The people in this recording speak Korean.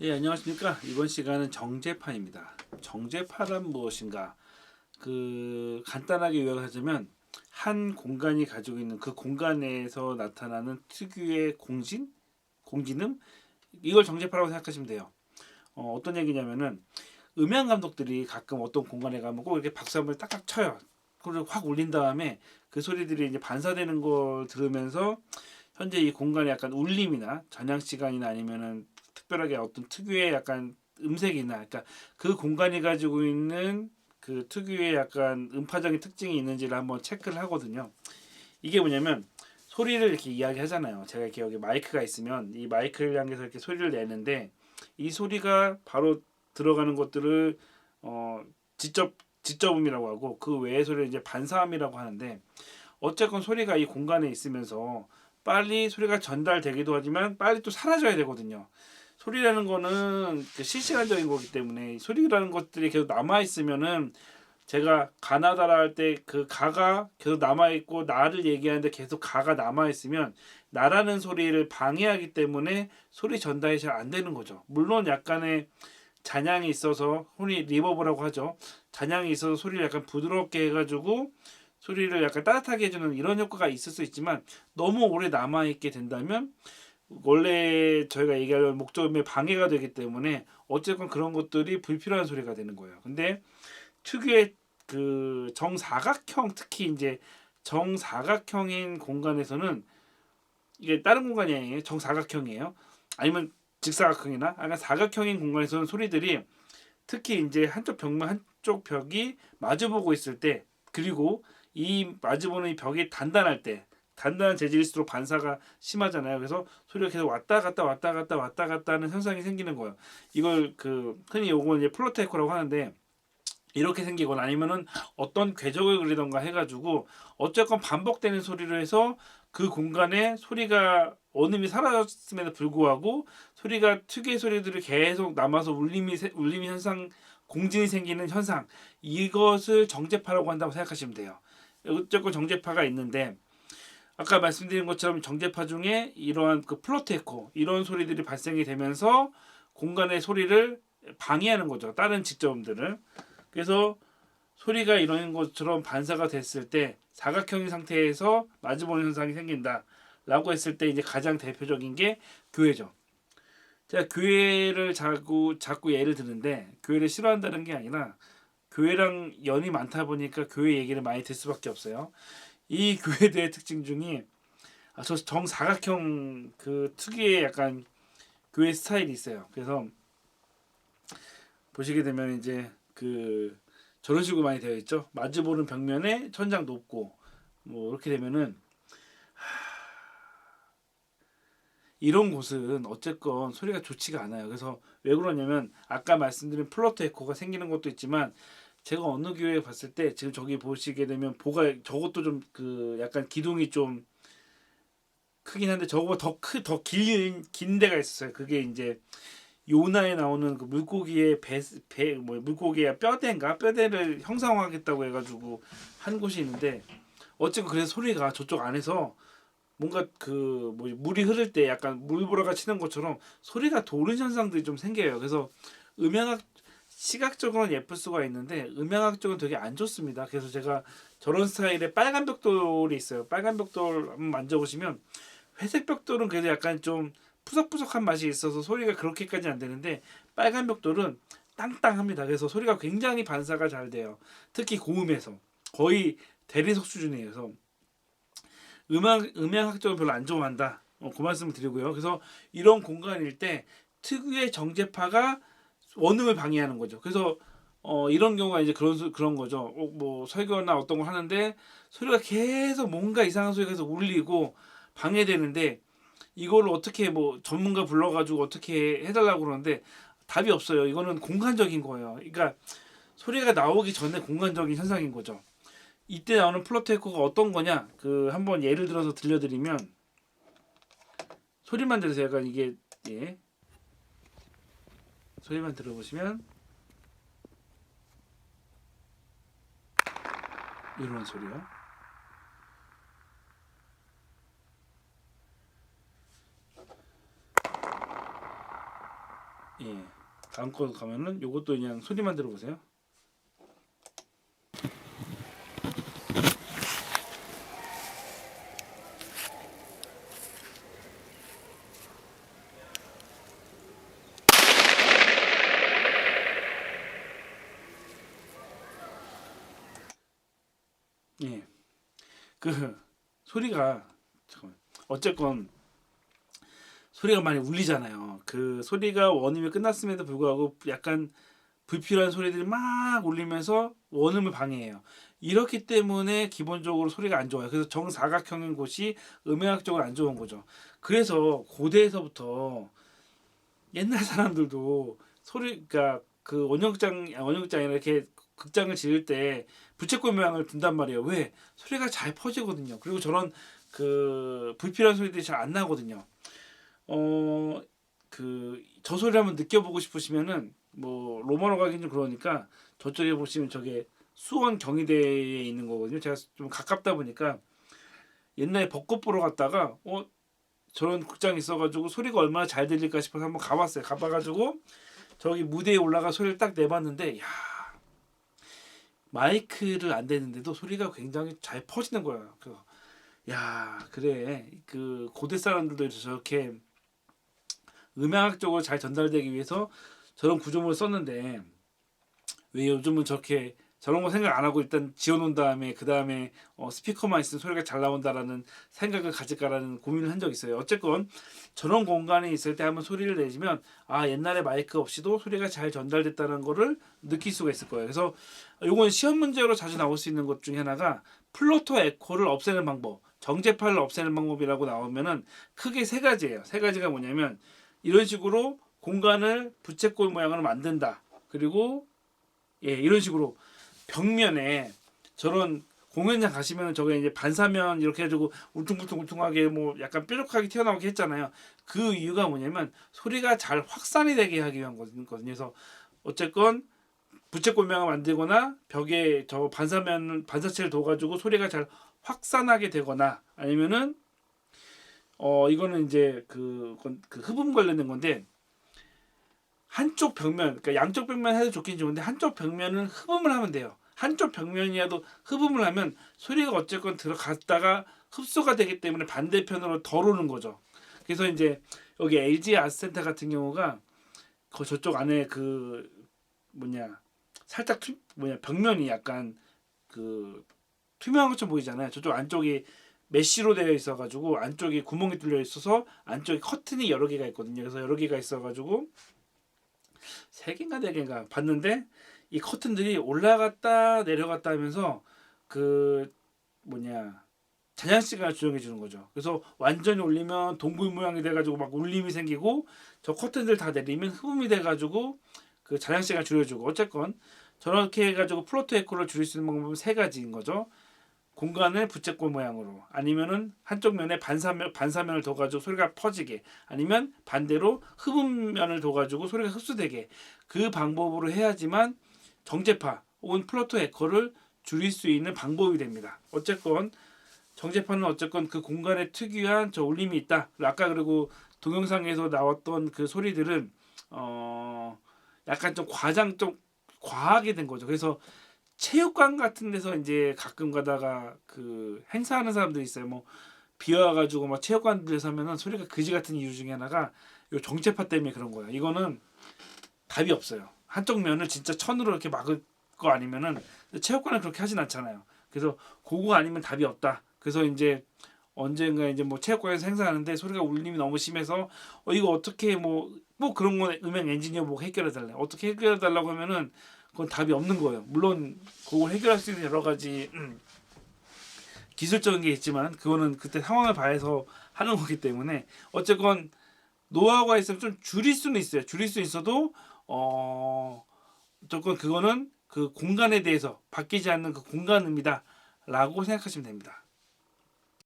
예, 안녕하십니까. 이번 시간은 정제파입니다. 정제파란 무엇인가? 간단하게 요약하자면 한 공간이 가지고 있는 그 공간에서 나타나는 특유의 공진음, 이걸 정제파라고 생각하시면 돼요. 어떤 얘기냐면은 음향 감독들이 가끔 어떤 공간에 가면 꼭 이렇게 박수 한번 딱딱 쳐요. 그리고 확 울린 다음에 그 소리들이 이제 반사되는 걸 들으면서 현재 이 공간에 약간 울림이나 저녁 시간이나 아니면은 특별하게 어떤 특유의 약간 음색이나 그러니까 그 공간이 가지고 있는 그 특유의 약간 음파적인 특징이 있는지를 한번 체크를 하거든요. 이게 뭐냐면 소리를 이렇게 이야기하잖아요. 제가 이렇게 여기 마이크가 있으면 이 마이크를 향해서 이렇게 소리를 내는데 이 소리가 바로 들어가는 것들을 어 지저음이라고 하고 그 외의 소리를 이제 반사음이라고 하는데 어쨌건 소리가 이 공간에 있으면서 빨리 소리가 전달되기도 하지만 빨리 또 사라져야 되거든요. 소리라는 거는 실시간적인 거기 때문에 소리라는 것들이 계속 남아 있으면은 제가 가나다라 할 때 그 가가 계속 남아 있고 나를 얘기하는데 계속 가가 남아 있으면 나라는 소리를 방해하기 때문에 소리 전달이 잘 안 되는 거죠. 물론 약간의 잔향이 있어서 소리 리버브라고 하죠. 잔향이 있어서 소리를 약간 부드럽게 해가지고 소리를 약간 따뜻하게 해주는 이런 효과가 있을 수 있지만 너무 오래 남아 있게 된다면 원래 저희가 얘기하는 목적음에 방해가 되기 때문에 어쨌건 그런 것들이 불필요한 소리가 되는 거예요. 근데 특유의 그 정사각형, 특히 이제 정사각형인 공간에서는 이게 다른 공간이 아니에요. 정사각형이에요. 아니면 직사각형이나 약간 사각형인 공간에서는 소리들이 특히 이제 한쪽 벽만 한쪽 벽이 마주보고 있을 때 그리고 이 마주보는 이 벽이 단단할 때 단단한 재질일수록 반사가 심하잖아요. 그래서 소리가 계속 왔다 갔다 왔다 갔다 왔다 갔다 하는 현상이 생기는 거예요. 이걸 흔히 요거 이제 플로트 에코라고 하는데 이렇게 생기거나 아니면은 어떤 궤적을 그리던가 해가지고 어쨌건 반복되는 소리로 해서 그 공간에 소리가 원음이 사라졌음에도 불구하고 소리가 특유의 소리들이 계속 남아서 울림이 현상 공진이 생기는 현상 이것을 정제파라고 한다고 생각하시면 돼요. 어쨌건 정제파가 있는데 아까 말씀드린 것처럼 정제파 중에 이러한 그 플로트 에코 이런 소리들이 발생이 되면서 공간의 소리를 방해하는 거죠. 다른 지점들을. 그래서 소리가 이런 것처럼 반사가 됐을 때 사각형인 상태에서 마주보는 현상이 생긴다라고 했을 때 이제 가장 대표적인 게 교회죠. 제가 교회를 자꾸 예를 드는데 교회를 싫어한다는 게 아니라 교회랑 연이 많다 보니까 교회 얘기를 많이 들 수밖에 없어요. 이 교회들의 특징 중에 저 정사각형 그 특유의 약간 교회 스타일이 있어요. 그래서 보시게 되면 이제 저런 식으로 많이 되어 있죠. 마주보는 벽면에 천장 높고 뭐 이렇게 되면은 이런 곳은 어쨌건 소리가 좋지가 않아요. 그래서 왜 그러냐면 아까 말씀드린 플로트 에코가 생기는 것도 있지만 제가 어느 교회 봤을 때 지금 저기 보시게 되면 보가 저것도 좀 약간 기둥이 좀 크긴 한데 저거보다 더 긴 데가 있었어요. 그게 이제 요나에 나오는 그 물고기의 물고기의 뼈대를 형상화하겠다고 해가지고 한 곳이 있는데 어쨌든 그래서 소리가 저쪽 안에서 뭔가 물이 흐를 때 약간 물보라가 치는 것처럼 소리가 도는 현상들이 좀 생겨요. 그래서 음향학 시각적으로는 예쁠 수가 있는데 음향학적으로는 되게 안 좋습니다. 그래서 제가 저런 스타일의 빨간 벽돌이 있어요. 빨간 벽돌 한번 만져보시면 회색 벽돌은 그래도 약간 좀 푸석푸석한 맛이 있어서 소리가 그렇게까지 안 되는데 빨간 벽돌은 땅땅합니다. 그래서 소리가 굉장히 반사가 잘 돼요. 특히 고음에서 거의 대리석 수준이어서 음향학적으로 별로 안 좋아한다. 그 말씀을 드리고요. 그래서 이런 공간일 때 특유의 정제파가 원음을 방해하는 거죠. 그래서 이런 경우가 이제 그런 거죠. 뭐 설교나 어떤 걸 하는데 소리가 계속 뭔가 이상한 소리가 계속 울리고 방해되는데 이걸 어떻게 뭐 전문가 불러가지고 어떻게 해달라고 그러는데 답이 없어요. 이거는 공간적인 거예요. 그러니까 소리가 나오기 전에 공간적인 현상인 거죠. 이때 나오는 플로트 에코가 어떤 거냐? 한번 예를 들어서 들려드리면 소리만 들으세요. 약간 이게 예 소리만 들어보시면 이런 소리요. 예. 다음 거 가면은 요것도 그냥 소리만 들어보세요. 예. 그 소리가 잠깐만. 어쨌건 소리가 많이 울리잖아요. 그 소리가 원음이 끝났음에도 불구하고 약간 불필요한 소리들이 막 울리면서 원음을 방해해요. 이렇기 때문에 기본적으로 소리가 안 좋아요. 그래서 정사각형인 곳이 음향학적으로 안 좋은 거죠. 그래서 고대에서부터 옛날 사람들도 소리, 그러니까 그 원형극장이나 이렇게 극장을 지을 때 부채꼴 모양을 둔단 말이에요. 왜? 소리가 잘 퍼지거든요. 그리고 저런 그 불필요한 소리들이 잘 안 나거든요. 그 저 소리 한번 느껴보고 싶으시면은 뭐 로마로 가긴 좀 그러니까 저쪽에 보시면 저게 수원 경희대에 있는 거거든요. 제가 좀 가깝다 보니까 옛날에 벚꽃 보러 갔다가 저런 극장이 있어가지고 소리가 얼마나 잘 들릴까 싶어서 한번 가봤어요. 가봐가지고 저기 무대에 올라가 소리를 딱 내봤는데, 야, 마이크를 안 대는데도 소리가 굉장히 잘 퍼지는 거야. 그래서 야, 그래, 그 고대 사람들도 저렇게 음향학적으로 잘 전달되기 위해서 저런 구조물을 썼는데 왜 요즘은 저렇게 저런 거 생각 안 하고 일단 지어놓은 다음에 그 다음에 스피커만 있으면 소리가 잘 나온다라는 생각을 가질까라는 고민을 한 적이 있어요. 어쨌건 저런 공간에 있을 때 한번 소리를 내시면 아, 옛날에 마이크 없이도 소리가 잘 전달됐다는 거를 느낄 수가 있을 거예요. 그래서 요건 시험 문제로 자주 나올 수 있는 것 중에 하나가 플로터 에코를 없애는 방법, 정제파를 없애는 방법이라고 나오면은 크게 세 가지예요. 세 가지가 뭐냐면 이런 식으로 공간을 부채꼴 모양으로 만든다. 그리고 이런 식으로 벽면에 저런 공연장 가시면 저게 이제 반사면 이렇게 해가지고 울퉁불퉁하게 뭐 약간 뾰족하게 튀어나오게 했잖아요. 그 이유가 뭐냐면 소리가 잘 확산이 되게 하기 위한 거거든요. 그래서 어쨌건 부채꼴명을 만들거나 벽에 저 반사체를 둬가지고 소리가 잘 확산하게 되거나 아니면은 이거는 이제 그 흡음 관련된 건데 한쪽 벽면, 그러니까 양쪽 벽면 해도 좋긴 좋은데 한쪽 벽면은 흡음을 하면 돼요. 한쪽 벽면이라도 흡음을 하면 소리가 어쨌건 들어갔다가 흡수가 되기 때문에 반대편으로 덜 오는 거죠. 그래서 이제 여기 LG 아트센터 같은 경우가 저쪽 안에 그 뭐냐 살짝 벽면이 약간 그 투명한 것처럼 보이잖아요. 저쪽 안쪽이 메쉬로 되어 있어가지고 안쪽에 구멍이 뚫려 있어서 안쪽에 커튼이 여러 개가 있거든요. 그래서 여러 개가 있어가지고 세 개인가 네 개인가 봤는데 이 커튼들이 올라갔다 내려갔다 하면서 그 뭐냐 잔향 시간을 조정해 주는 거죠. 그래서 완전히 올리면 동굴 모양이 돼가지고 막 울림이 생기고 저 커튼들 다 내리면 흡음이 돼가지고 그 잔향 시간을 줄여주고 어쨌건 저렇게 해가지고 플로트 에코를 줄일 수 있는 방법은 세 가지인 거죠. 공간을 부채꼴 모양으로 아니면은 한쪽 면에 반사면을 둬가지고 소리가 퍼지게 아니면 반대로 흡음면을 둬가지고 소리가 흡수되게 그 방법으로 해야지만 정제파 혹은 플로트 에코를 줄일 수 있는 방법이 됩니다. 어쨌건 정제파는 어쨌건 그 공간에 특유한 저 울림이 있다. 아까 그리고 동영상에서 나왔던 그 소리들은 약간 좀 과하게 된 거죠. 그래서 체육관 같은 데서 이제 가끔 가다가 그 행사하는 사람들이 있어요. 뭐 비와가지고 막 체육관들에서 하면은 소리가 그지 같은 이유 중에 하나가 요 정체파 때문에 그런 거예요. 이거는 답이 없어요. 한쪽 면을 진짜 천으로 이렇게 막을 거 아니면은 체육관은 그렇게 하진 않잖아요. 그래서 그거 아니면 답이 없다. 그래서 이제 언젠가 이제 뭐 체육관에서 행사하는데 소리가 울림이 너무 심해서 이거 어떻게 뭐 그런 거 음향 엔지니어 보고 해결해 달래. 어떻게 해결해 달라고 하면은 그건 답이 없는 거예요. 물론 그걸 해결할 수 있는 여러 가지 기술적인 게 있지만 그거는 그때 상황을 봐서 하는 거기 때문에 어쨌건 노하우가 있으면 좀 줄일 수는 있어요. 줄일 수 있어도 어쨌건 그거는 그 공간에 대해서 바뀌지 않는 그 공간입니다라고 생각하시면 됩니다.